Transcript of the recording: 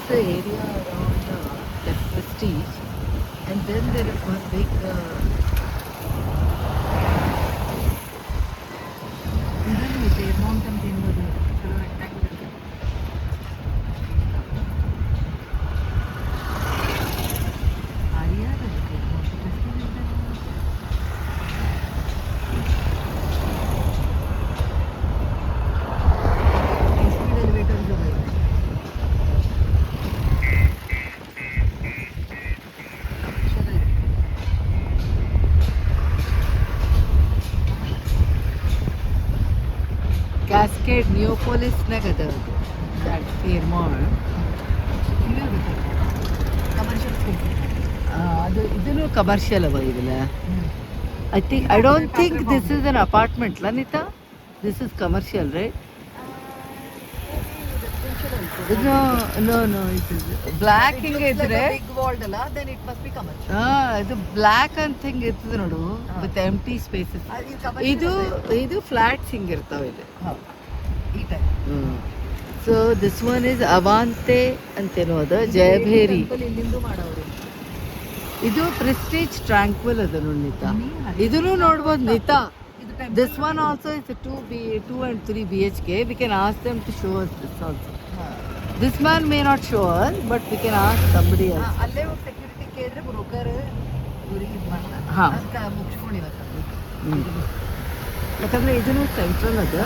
the area around the Prestige, and then there is one big. ಇದನ್ನು ಇದೆ mountain ತಿನ್ನೋದು ಕೆಲವು rectangle ಇದೆ. അറിയാതെ ಕ್ಯಾಸ್ಕೇಡ್ ನಿಯೋಪೋಲಿಸ್ನಾಗ ಅದ ದಟ್ ಫೇರ್ಮಾಲ್ ಅದು ಇದನ್ನು ಕಮರ್ಷಿಯಲ್ ಅವ ಇದಲ್ಲ I don't think this is an apartment Lanita, this is commercial, right? No, it is black ಹಿಂಗೆ ಇದ್ರೆ big walled ಅಲ್ಲ, then it must be commercial. ಇದು ಬ್ಲ್ಯಾಕ್ ಅಂತ ಹಿಂಗೆ ಇರ್ತದೆ ನೋಡು ವಿತ್ ಎಂಟಿ ಸ್ಪೇಸಸ್. ಇದು ಫ್ಲಾಟ್ಸ್ ಹಿಂಗೆ ಇರ್ತಾವೆ ಇಲ್ಲಿ. ಈ type. So this one is ಅವಾಂತೆ ಅಂತೇನೋ ಅದ ಜಯಭೇರಿ. ಇಲ್ಲಿಂದು ಮಾಡವ್ರೆ. ಇದು ಪ್ರೆಸ್ಟೀಜ್ ಟ್ರ್ಯಾಂಕ್ವಿಲ್ ಅದ ನೋಡಿ ನೀತಾ. ಇದನ್ನು ನೋಡ್ಬೋದು Neeta. This one also is a 2 and 3 BHK. We can ask them to show us this also. This man may not show us, but we can ask somebody else. ಅಲ್ಲೇ ಹೋಗಿ ಸೆಕ್ಯೂರಿಟಿ ಕೇಳಿದ್ರೆ ಬ್ರೋಕರ್ ಇವ್ರಿಗೆ ಇದು ಮಾಡ್ತಾರೆ. ಅದಕ್ಕೆ ಮುಗಿಸ್ಕೊಂಡಿರತ್ತೆ. ಯಾಕಂದ್ರೆ ಇದನ್ನು ಸೆಂಟ್ರಲ್ ಅದ.